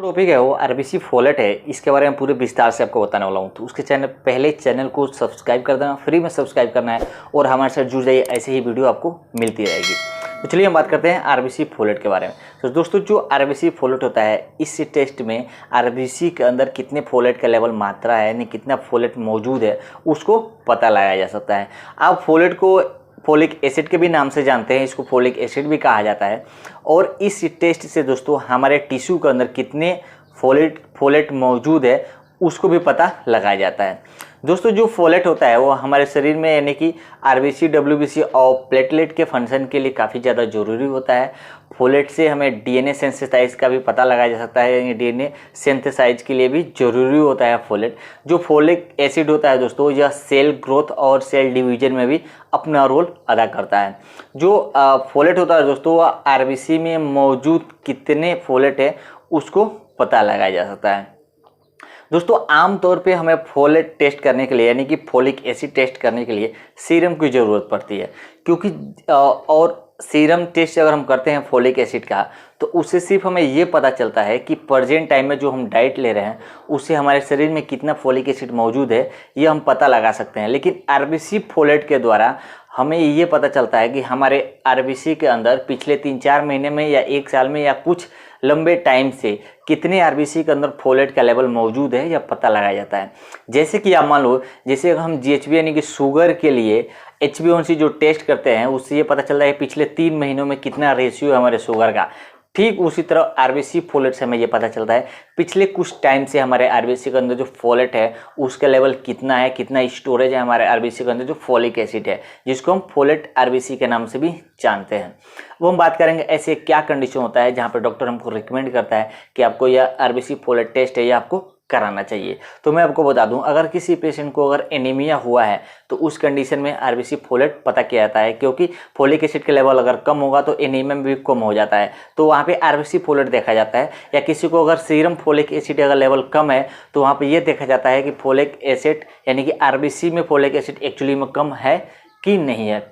Topic है वो RBC folate है। इसके बारे में पूरे विस्तार से आपको बताने वाला हूँ। तो उसके पहले चैनल को सब्सक्राइब कर देना, फ्री में सब्सक्राइब करना है और हमारे साथ जुड़ जाइए, ऐसे ही वीडियो आपको मिलती रहेगी। तो चलिए हम बात करते हैं आरबीसी फोलेट के बारे में। तो दोस्तों जो आरबीसी फोलेट होता है, इस टेस्ट में आरबीसी के अंदर कितने फोलेट का लेवल मात्रा है, यानी कितना फोलेट मौजूद है, उसको पता लगाया जा सकता है। आप फोलेट को फोलिक एसिड के भी नाम से जानते हैं, इसको फोलिक एसिड भी कहा जाता है। और इस टेस्ट से दोस्तों हमारे टिश्यू के अंदर कितने फोलेट मौजूद है उसको भी पता लगाया जाता है। दोस्तों जो फोलेट होता है वो हमारे शरीर में यानी कि आरबीसी, डब्ल्यूबीसी और प्लेटलेट के फंक्शन के लिए काफ़ी ज़्यादा ज़रूरी होता है। फोलेट से हमें डीएनए सिंथेसाइज का भी पता लगाया जा सकता है, यानी डीएनए सिंथेसाइज के लिए भी ज़रूरी होता है फोलेट। जो फोलिक एसिड होता है दोस्तों, यह सेल ग्रोथ और सेल डिवीजन में भी अपना रोल अदा करता है। जो फोलेट होता है दोस्तों, वह आरबीसी में मौजूद कितने फोलेट है उसको पता लगाया जा सकता है। दोस्तों आमतौर पे हमें फोलेट टेस्ट करने के लिए, यानी कि फोलिक एसिड टेस्ट करने के लिए सीरम की ज़रूरत पड़ती है, क्योंकि और सीरम टेस्ट अगर हम करते हैं फोलिक एसिड का, तो उससे सिर्फ हमें ये पता चलता है कि प्रेजेंट टाइम में जो हम डाइट ले रहे हैं उससे हमारे शरीर में कितना फोलिक एसिड मौजूद है, ये हम पता लगा सकते हैं। लेकिन आरबीसी फोलेट के द्वारा हमें ये पता चलता है कि हमारे आरबीसी के अंदर पिछले 3-4 महीने में या 1 साल में या कुछ लंबे टाइम से कितने आरबीसी के अंदर फोलेट का लेवल मौजूद है, यह पता लगाया जाता है। जैसे कि आप मान लो, जैसे हम जीएचबी यानी कि शुगर के लिए HbA1c जो टेस्ट करते हैं, उससे ये पता चलता है पिछले 3 महीनों में कितना रेशियो है हमारे शुगर का। ठीक उसी तरह आरबीसी फोलेट से हमें ये पता चलता है पिछले कुछ टाइम से हमारे आरबीसी के अंदर जो फोलेट है उसका लेवल कितना है, कितना स्टोरेज है हमारे आरबीसी के अंदर जो फोलिक एसिड है, जिसको हम फोलेट आरबीसी के नाम से भी जानते हैं। वो हम बात करेंगे ऐसे क्या कंडीशन होता है जहाँ पर डॉक्टर हमको रिकमेंड करता है कि आपको यह आरबीसी फोलेट टेस्ट है, यह आपको कराना चाहिए। तो मैं आपको बता दूं, अगर किसी पेशेंट को अगर एनीमिया हुआ है तो उस कंडीशन में आरबीसी फोलेट पता किया जाता है, क्योंकि फोलिक एसिड का लेवल अगर कम होगा तो एनीमिया में भी कम हो जाता है, तो वहाँ पे आरबीसी फोलेट देखा जाता है। या किसी को अगर सीरम फोलिक एसिड अगर लेवल कम है तो वहाँ पर यह देखा जाता है कि फोलिक एसिड यानी कि आरबीसी में फोलिक एसिड एक्चुअली में कम है कि नहीं है।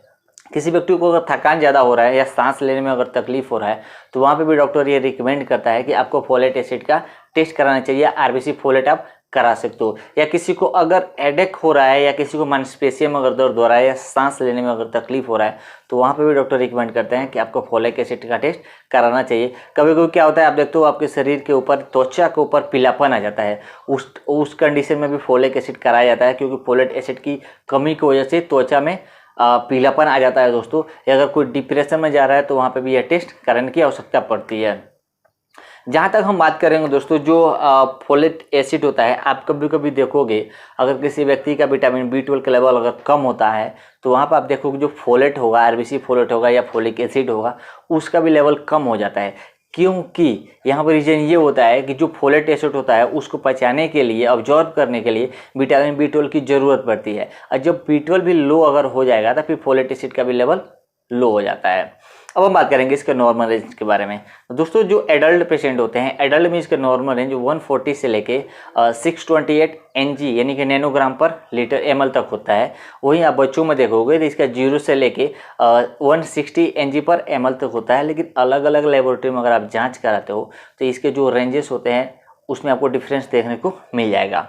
किसी व्यक्ति को अगर थकान ज़्यादा हो रहा है या सांस लेने में अगर तकलीफ हो रहा है तो वहाँ पे भी डॉक्टर ये रिकमेंड करता है कि आपको फोलेट एसिड का टेस्ट कराना चाहिए। आरबीसी फोलेट आप करा सकते हो। या किसी को अगर हेडेक हो रहा है या किसी को मांसपेशियों में अगर दर्द हो रहा है या सांस लेने में अगर तकलीफ हो रहा है तो वहाँ पे भी डॉक्टर रिकमेंड करते हैं कि आपको फोलिक एसिड का टेस्ट कराना चाहिए। कभी कभी क्या होता है, आप देखते हो आपके शरीर के ऊपर, त्वचा के ऊपर पीलापन आ जाता है, उस कंडीशन में भी फोलिक एसिड कराया जाता है, क्योंकि फोलेट एसिड की कमी की वजह से त्वचा में पीलापन आ जाता है दोस्तों। या अगर कोई डिप्रेशन में जा रहा है तो वहाँ पे भी यह टेस्ट कराने की आवश्यकता पड़ती है। जहाँ तक हम बात करेंगे दोस्तों, जो फोलेट एसिड होता है, आप कभी कभी देखोगे अगर किसी व्यक्ति का विटामिन B12 का लेवल अगर कम होता है तो वहाँ पर आप देखोगे जो फोलेट होगा, आरबीसी फोलेट होगा या फोलिक एसिड होगा, उसका भी लेवल कम हो जाता है। क्योंकि यहाँ पर रीजन ये होता है कि जो फोलेट एसिड होता है उसको पचाने के लिए, ऑब्जॉर्ब करने के लिए विटामिन B12 की ज़रूरत पड़ती है। और जब B12 भी लो अगर हो जाएगा तो फिर फोलेट एसिड का भी लेवल लो हो जाता है। अब हम बात करेंगे इसके नॉर्मल रेंज के बारे में। दोस्तों जो एडल्ट पेशेंट होते हैं, एडल्ट में इसका नॉर्मल रेंज 140 से लेके 628 Ng यानी कि नैनोग्राम पर लीटर ml तक होता है। वहीं आप बच्चों में देखोगे तो इसका 0 से लेके 160 Ng पर ml तक होता है। लेकिन अलग अलग लेबोरेटरी में अगर आप जाँच कराते हो तो इसके जो रेंजेस होते हैं उसमें आपको डिफरेंस देखने को मिल जाएगा।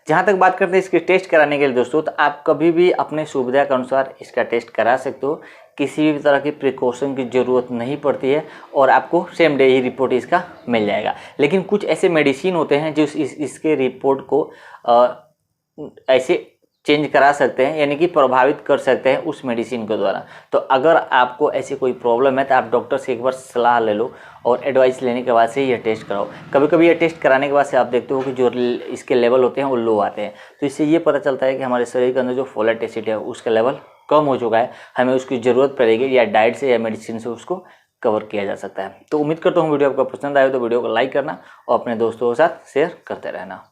जहाँ तक बात करते हैं इसके टेस्ट कराने के लिए दोस्तों, तो आप कभी भी अपने सुविधा के अनुसार इसका टेस्ट करा सकते हो। किसी भी तरह की प्रिकॉशन की ज़रूरत नहीं पड़ती है और आपको सेम डे ही रिपोर्ट इसका मिल जाएगा। लेकिन कुछ ऐसे मेडिसिन होते हैं जो इसके रिपोर्ट को ऐसे चेंज करा सकते हैं, यानी कि प्रभावित कर सकते हैं उस मेडिसिन के द्वारा। तो अगर आपको ऐसी कोई प्रॉब्लम है तो आप डॉक्टर से एक बार सलाह ले लो और एडवाइस लेने के बाद से यह टेस्ट कराओ। कभी कभी ये टेस्ट कराने के बाद से आप देखते हो कि जो इसके लेवल होते हैं वो लो आते हैं, तो इससे ये पता चलता है कि हमारे शरीर के अंदर जो फोलेट एसिड है उसका लेवल कम हो चुका है, हमें उसकी ज़रूरत पड़ेगी, या डाइट से या मेडिसिन से उसको कवर किया जा सकता है। तो उम्मीद करता हूँ वीडियो आपको पसंद आए तो वीडियो को लाइक करना और अपने दोस्तों के साथ शेयर करते रहना।